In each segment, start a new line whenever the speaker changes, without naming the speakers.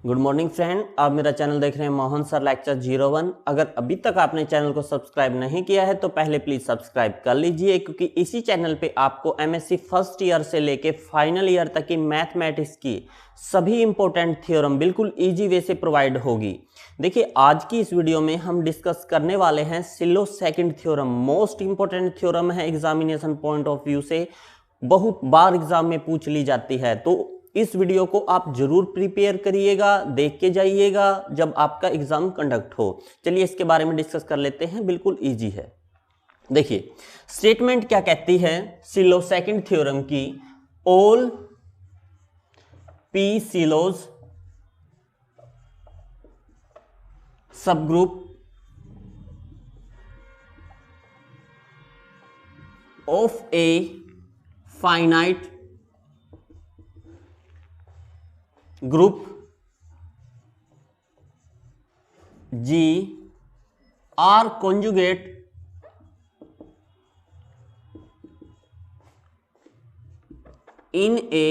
Good morning friend, आप मेरा channel देख रहे हैं मोहन सर लेक्चर 01। अगर अभी तक आपने चैनल को सब्सक्राइब नहीं किया है तो पहले प्लीज सब्सक्राइब कर लीजिए, क्योंकि इसी चैनल पे आपको एमएससी फर्स्ट ईयर से लेके फाइनल ईयर तक की मैथमेटिक्स की सभी इंपॉर्टेंट थ्योरम बिल्कुल इजी वे से प्रोवाइड होगी। देखिए, आज की इस वीडियो में हम डिस्कस करने वाले हैं Sylow second theorem. Most important theorem है, एग्जामिनेशन पॉइंट ऑफ व्यू से बहुत बार एग्जाम में पूछ ली जाती है। तो इस वीडियो को आप जरूर प्रिपेयर करिएगा, देख के जाइएगा जब आपका एग्जाम कंडक्ट हो। चलिए इसके बारे में डिस्कस कर लेते हैं, बिल्कुल इजी है। देखिए स्टेटमेंट क्या कहती है सिलो सेकंड थ्योरम की, all P silos subgroup of A finite group G are conjugate in a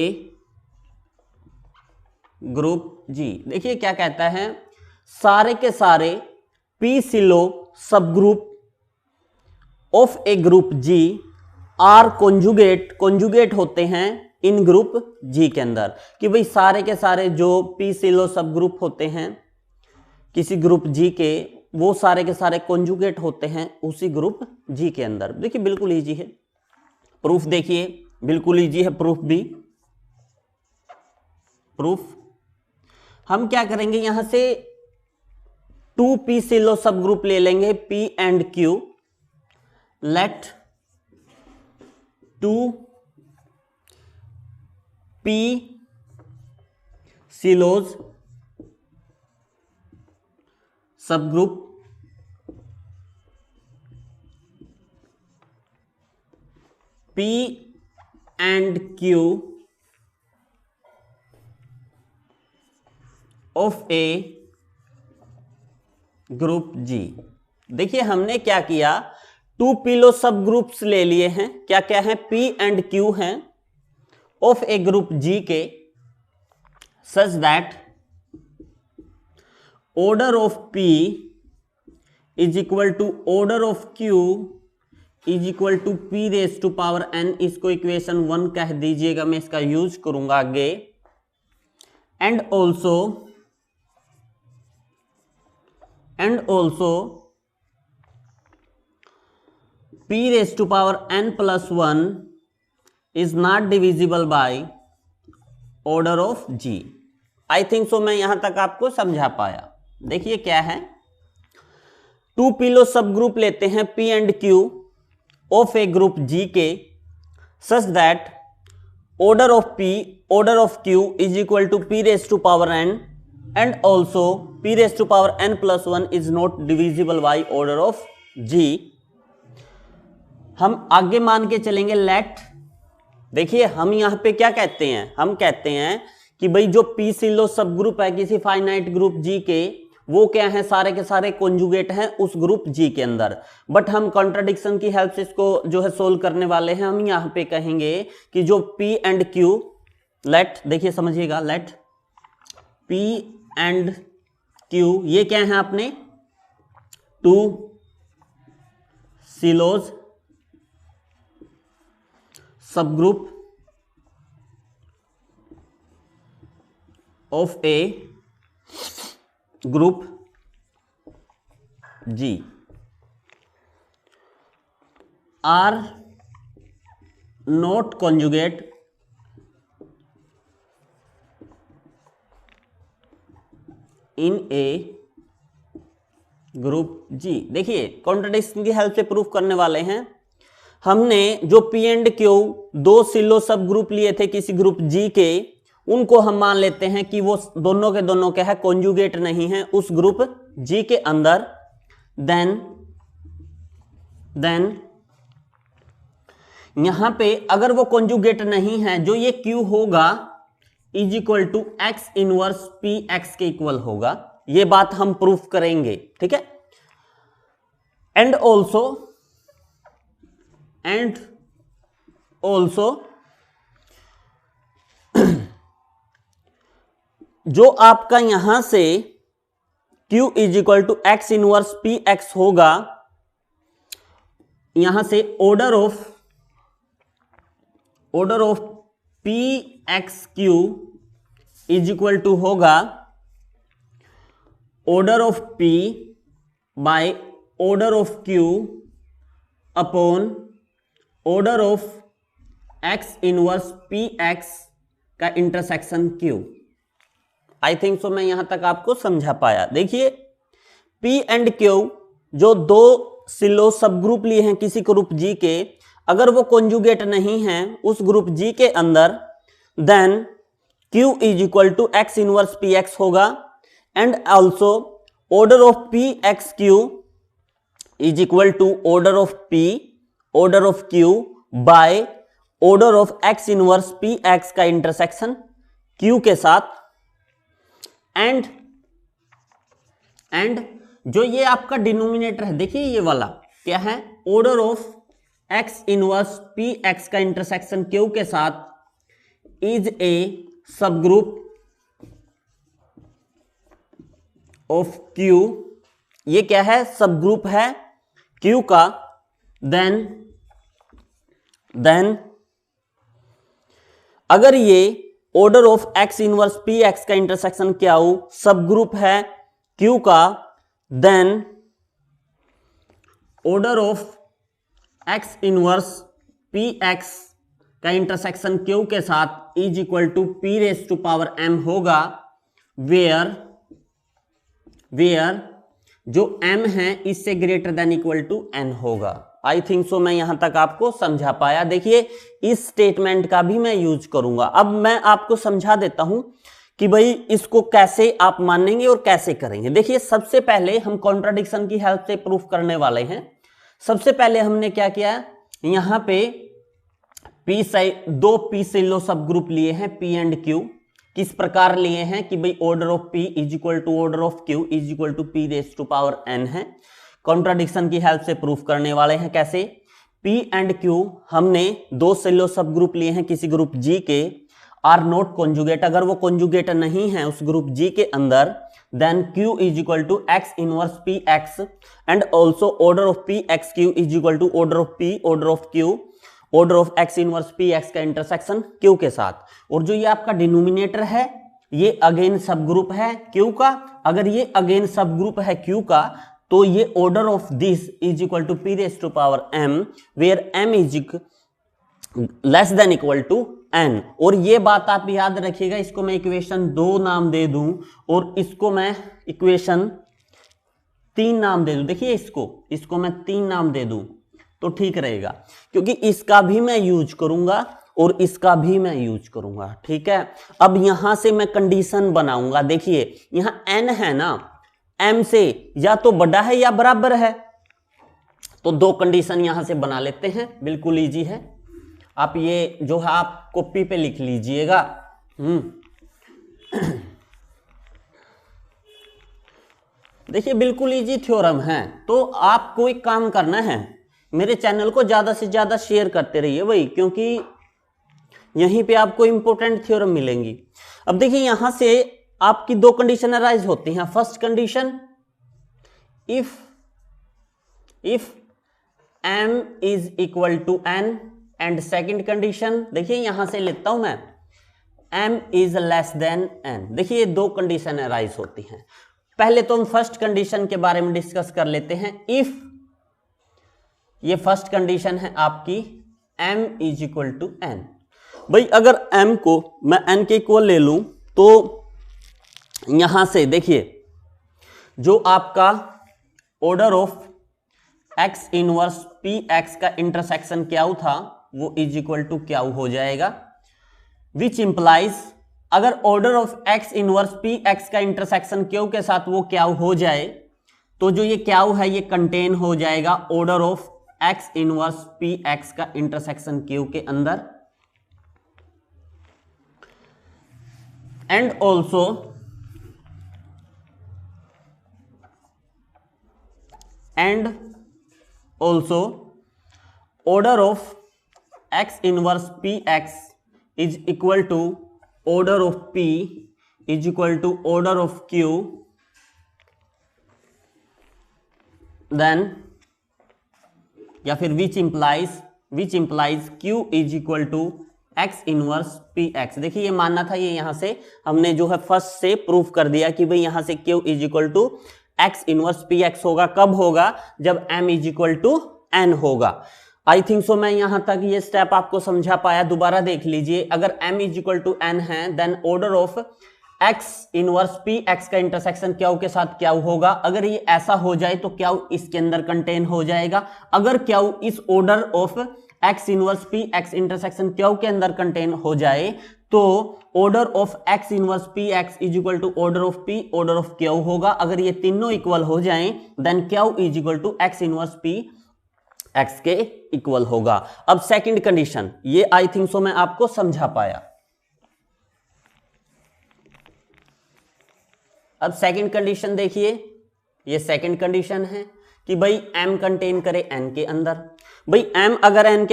group G। देखिए क्या कहता है, सारे के सारे P Sylow subgroup of a group G are conjugate होते हैं इन ग्रुप G के अंदर। कि भाई सारे के सारे जो P सिलो सब ग्रुप होते हैं किसी ग्रुप G के, वो सारे के सारे कॉन्जुगेट होते हैं उसी ग्रुप G के अंदर। देखिए बिल्कुल इजी है प्रूफ, देखिए बिल्कुल इजी है प्रूफ भी। प्रूफ हम क्या करेंगे, यहां से 2P सिलो सब ग्रुप ले लेंगे P and Q। Let 2P Sylow subgroup P and Q of a group G। देखिए हमने क्या किया, 2 पिलो सब ग्रुप्स ले लिए हैं। क्या क्या है, P एंड Q हैं ऑफ ए ग्रुप G के, such that order of P is equal to order of Q is equal to P raise to power n। इसको इक्वेशन 1 कह दीजिएगा, मैं इसका यूज करूंगा आगे। And also P raise to power n plus 1 is not divisible by order of G। I think so मैं यहां तक आपको समझा पाया। देखिए क्या है, 2 पिलो सब ग्रुप लेते हैं P and Q of a group G के, such that order of Q is equal to P raise to power n and also P raise to power n plus 1 is not divisible by order of G। हम आगे मान के चलेंगे late. देखिए हम यहां पे क्या कहते हैं, हम कहते हैं कि भाई जो P सिलो सब ग्रुप है किसी फाइनाइट ग्रुप G के, वो क्या है, सारे के सारे कॉन्जुगेट हैं उस ग्रुप G के अंदर। बट हम कॉन्ट्राडिक्शन की हेल्प से इसको जो है सोल्व करने वाले हैं। हम यहां पे कहेंगे कि जो P एंड Q, लेट देखिए समझिएगा, लेट P एंड Q ये क्या है अपने 2 Sylows subgroup of a group G are not conjugate in a group G। देखिए कॉन्ट्राडिक्शन की हेल्प से प्रूफ करने वाले हैं। हमने जो P एंड Q 2 सिलो सब ग्रुप लिए थे किसी ग्रुप G के, उनको हम मान लेते हैं कि वो दोनों के दोनों क्या है, कॉन्जुगेट नहीं है उस ग्रुप G के अंदर। देन यहां पे अगर वो कॉन्जुगेट नहीं है, जो ये Q होगा is equal to x inverse P x के इक्वल होगा। ये बात हम प्रूफ करेंगे, ठीक है। एंड ऑल्सो जो आपका यहां से Q is equal to x inverse P x होगा, यहां से order of P x Q is equal to होगा order of P by order of Q upon order of x inverse P x का intersection Q। I think so मैं यहां तक आपको समझा पाया। देखिए P एंड Q जो दो सिलो सब ग्रुप लिए हैं किसी ग्रुप G के, अगर वो कॉन्जुगेट नहीं हैं उस ग्रुप G के अंदर, then Q is equal to x inverse P x होगा, and also order of P x Q is equal to order of Q by order of x inverse P x का intersection Q के साथ, and जो ये आपका denominator है, देखिए ये वाला क्या है, order of x inverse P x का इंटरसेक्शन Q के साथ इज ए सब ग्रुप ऑफ Q। ये क्या है, सब ग्रुप है Q का। देन अगर ये order of x inverse P x का इंटरसेक्शन क्या हो, सब ग्रुप है Q का, then order of x inverse P x का इंटरसेक्शन Q के साथ is equal to P raise to power M होगा, वेयर जो M है इससे greater than equal to N होगा। आई थिंक सो मैं यहां तक आपको समझा पाया। देखिए इस स्टेटमेंट का भी मैं यूज करूंगा। अब मैं आपको समझा देता हूं कि भाई इसको कैसे आप मानेंगे और कैसे करेंगे। देखिए सबसे पहले हम कॉन्ट्राडिक्शन की हेल्प से प्रूफ करने वाले हैं। सबसे पहले हमने क्या किया, यहां पे दो पी सिलो सब ग्रुप लिए हैं P एंड Q। किस प्रकार लिए हैं कि भाई order of P is equal to order of Q is equal to P raise to power N है। कॉन्ट्राडिक्शन की हेल्प से प्रूफ करने वाले हैं। कैसे, P एंड Q हमने दो सिलो सब ग्रुप लिए हैं किसी ग्रुप G के, आर नॉट कॉन्जुगेट। अगर वो कॉन्जुगेट नहीं है उस ग्रुप G के अंदर, then Q is equal to x inverse P x, and also order of P x Q is equal to order of P order of Q order of x inverse P x का intersection Q के साथ। और जो ये आपका denominator है ये again सब ग्रुप है Q का। अगर ये अगेन सब ग्रुप है Q का तो ये order of this is equal to P raise to power M, where M is less than equal to N। और ये बात आप याद रखिएगा, इसको मैं इक्वेशन 2 नाम दे दूं और इसको मैं इक्वेशन 3 नाम दे दूं। देखिए इसको मैं 3 नाम दे दूं तो ठीक रहेगा, क्योंकि इसका भी मैं यूज करूंगा और इसका भी मैं यूज करूंगा। ठीक है, अब यहां से मैं कंडीशन बनाऊंगा। देखिए यहां N है ना, M से या तो बड़ा है या बराबर है, तो दो कंडीशन यहां से बना लेते हैं। बिल्कुल इजी है, आप ये जो है आप कॉपी पे लिख लीजिएगा। देखिए बिल्कुल इजी थ्योरम है, तो आपको एक काम करना है, मेरे चैनल को ज्यादा से ज्यादा शेयर करते रहिए भाई, क्योंकि यहीं पे आपको इंपॉर्टेंट थ्योरम मिलेंगी। अब देखिए यहां से आपकी दो कंडीशन अराइज होती हैं। First condition, if M is equal to N, and second condition, देखिए यहां से लेता हूं मैं, M is less than N। देखिए ये दो कंडीशन अराइज होती हैं। पहले तो हम फर्स्ट कंडीशन के बारे में डिस्कस कर लेते हैं। इफ ये फर्स्ट कंडीशन है आपकी M is equal to N। भाई अगर M को मैं N के इक्वल ले लूं तो यहां से देखिए जो आपका order of x inverse P x का इंटरसेक्शन क्या था वो इज इक्वल टू क्या हो जाएगा, विच इंप्लाइज अगर order of x inverse P x का इंटरसेक्शन क्यू के साथ वो क्या हो जाए तो जो ये क्या है ये कंटेन हो जाएगा order of x inverse P x का इंटरसेक्शन क्यू के अंदर, and also order of x inverse P x is equal to order of P is equal to order of q, then या फिर which implies q is equal to x inverse P x. देखिए ये मानना था, ये यहां से हमने जो है फर्स्ट से प्रूफ कर दिया कि भाई यहां से q is equal to x inverse P x होगा। कब होगा? जब m is equal to n होगा। आई थिंक सो मैं यहां तक ये स्टेप आपको समझा पाया। दोबारा देख लीजिए, अगर m is equal to n है then order of x inverse p x का इंटरसेक्शन क्यू के साथ क्यू होगा। अगर ये ऐसा हो जाए तो क्यू इसके अंदर कंटेन हो जाएगा। अगर क्यू इस order of x inverse p x intersection q के अंदर कंटेन हो जाए तो order of x inverse p x is equal to order of p order of q होगा। अगर ये तीनों इक्वल हो जाएं then q is equal to x inverse p x के इक्वल होगा। अब सेकंड कंडीशन, ये आई थिंक सो मैं आपको समझा पाया। अब सेकंड कंडीशन देखिए, ये सेकंड कंडीशन है कि भाई m कंटेन करे n के अंदर। भाई m अगर n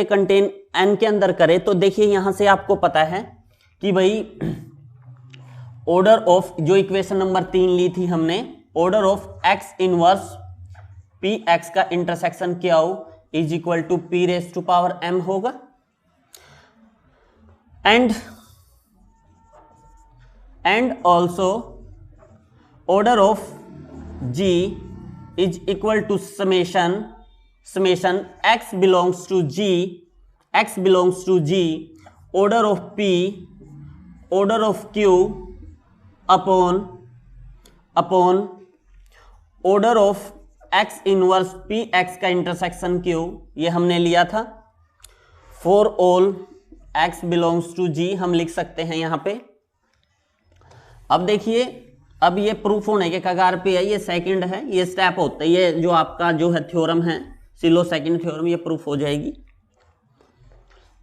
के अंदर करे तो देखिए यहां से आपको पता है कि भाई ऑर्डर ऑफ, जो इक्वेशन नंबर 3 ली थी हमने, order of x inverse p x का intersection q is equal to p raise to power m होगा। And also order of g is equal to summation x belongs to g order of p order of q upon order of x inverse p x का intersection q, ये हमने लिया था। For all x belongs to g हम लिख सकते हैं यहां पे। अब देखिए, अब ये प्रूफ होने के कगार पे है, ये सेकंड है, ये स्टेप होता है, ये जो आपका जो है थ्योरम है सिलो सेकंड थ्योरम, ये प्रूफ हो जाएगी।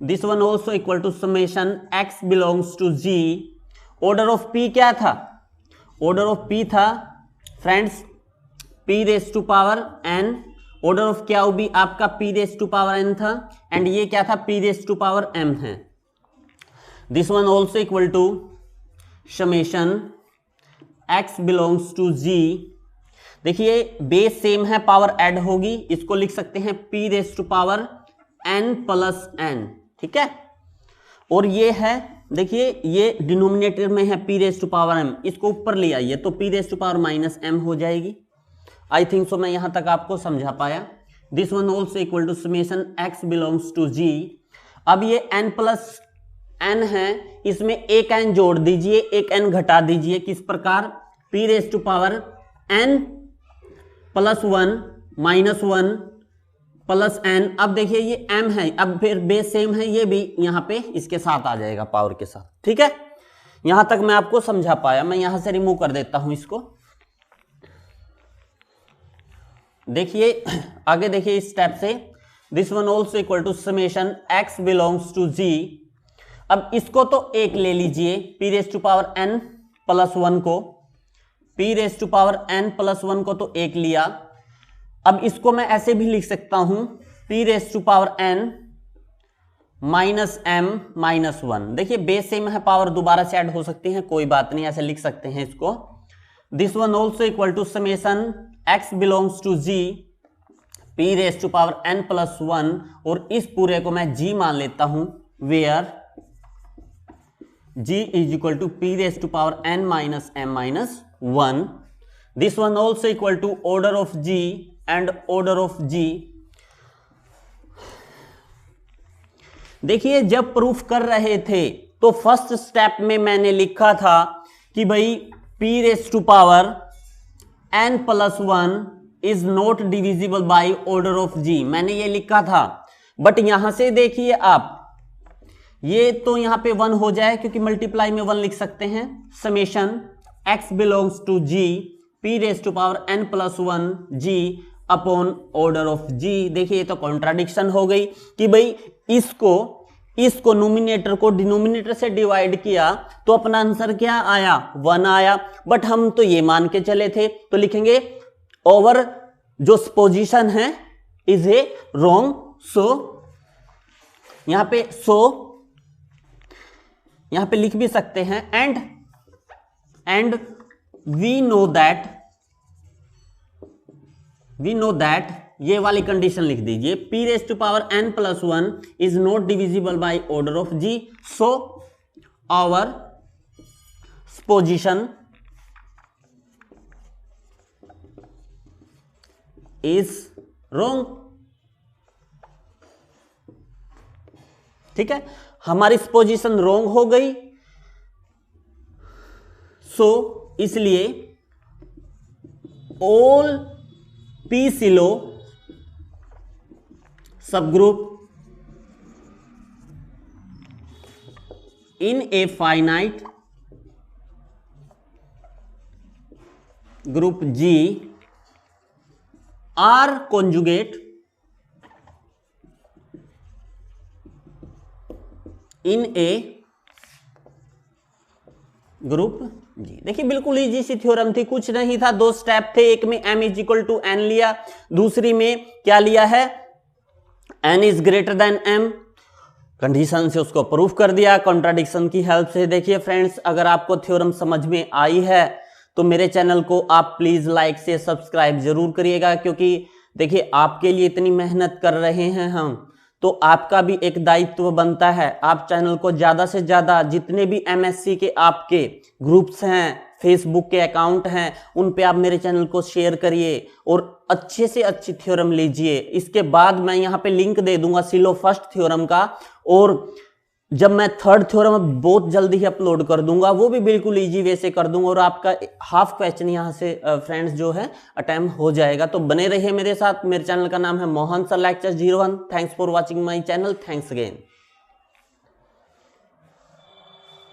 This one also equal to summation x belongs to g order of p क्या था? ऑर्डर ऑफ p था friends p raise to power n, order of q भी आपका p raise to power n था, and ये क्या था? p raise to power m है। This one also equal to summation x belongs to g। देखिए base same है, power add होगी, इसको लिख सकते हैं p raise to power n plus n, ठीक है। और ये है, देखिए ये डिनोमिनेटर में है p raise to power m, इसको ऊपर ले आइए तो p raise to power minus m हो जाएगी। आई थिंक सो मैं यहां तक आपको समझा पाया। This one also equal to summation x belongs to g। अब ये n प्लस n है, इसमें एक n जोड़ दीजिए, एक n घटा दीजिए। किस प्रकार? p raise to power n plus 1 minus 1 plus n। अब देखिए ये m है, अब फिर बेस सेम है, ये भी यहां पे इसके साथ आ जाएगा पावर के साथ, ठीक है। यहां तक मैं आपको समझा पाया। मैं यहां से रिमूव कर देता हूं इसको। देखिए आगे देखिए इस स्टेप से, this one also equal to summation x belongs to g। अब इसको तो एक ले लीजिए, p raise to power n plus 1 को, p raise to power n plus 1 को तो एक लिया। अब इसको मैं ऐसे भी लिख सकता हूं p raise to power n minus m minus 1। देखिए बेस सेम है, पावर दोबारा से ऐड हो सकती है, कोई बात नहीं, ऐसे लिख सकते हैं इसको। This one also equal to summation x belongs to g p raise to power n plus 1, और इस पूरे को मैं g मान लेता हूं, where g is equal to p raise to power n minus m minus 1। This one also equal to order of g and order of g। देखिए जब प्रूफ कर रहे थे तो फर्स्ट स्टेप में मैंने लिखा था कि भाई p raise to power n plus 1 is not divisible by order of g, मैंने ये लिखा था। बट यहां से देखिए आप, ये तो यहां पे 1 हो जाए क्योंकि मल्टीप्लाई में 1 लिख सकते हैं। Summation x belongs to g p raise to power n plus 1 g upon order of g। देखिए ये तो कॉन्ट्राडिक्शन हो गई कि भाई इसको नोमिनेटर को डिनोमिनेटर से डिवाइड किया तो अपना आंसर क्या आया? 1 आया। बट हम तो ये मान के चले थे, तो लिखेंगे ओवर जो पोजीशन है इज ए रॉन्ग। सो यहां पे लिख भी सकते हैं। And and we know that ये वाली कंडीशन लिख दीजिए, p⁻n+1 is not divisible by order of g, so our position is wrong. ठीक है, हमारी पोजीशन रॉन्ग हो गई, सो इसलिए all p Sylow subgroup in a finite group G are conjugate in a group G. देखिए बिल्कुल easy सी theorem थी, कुछ नहीं था, दो स्टेप थे, एक में m = n लिया, दूसरी में क्या लिया है, n is greater than m, condition से उसको प्रूफ कर दिया कॉन्ट्राडिक्शन की हेल्प से। देखिए फ्रेंड्स, अगर आपको थ्योरम समझ में आई है तो मेरे चैनल को आप प्लीज लाइक से सब्सक्राइब जरूर करिएगा, क्योंकि देखिए आपके लिए इतनी मेहनत कर रहे हैं हम, तो आपका भी एक दायित्व बनता है, आप चैनल को ज्यादा से ज्यादा जितने भी एमएससी के आपके ग्रुप्स हैं, फेसबुक के अकाउंट हैं, उन पे आप मेरे चैनल को शेयर करिए और अच्छे से अच्छी थ्योरम लीजिए। इसके बाद मैं यहाँ पे लिंक दे दूंगा सिलो फर्स्ट थ्योरम का, और जब मैं थर्ड थ्योरम बहुत जल्दी ही अपलोड कर दूंगा, वो भी बिल्कुल इजी वे से कर दूंगा और आपका हाफ क्वेश्चन यहाँ से फ्रेंड्स जो है अटेम्प्ट हो जाएगा। तो बने रहिए मेरे साथ। मेरे चैनल का नाम है Mohan sir lecture 01। Thanks for watching my channel. Thanks again.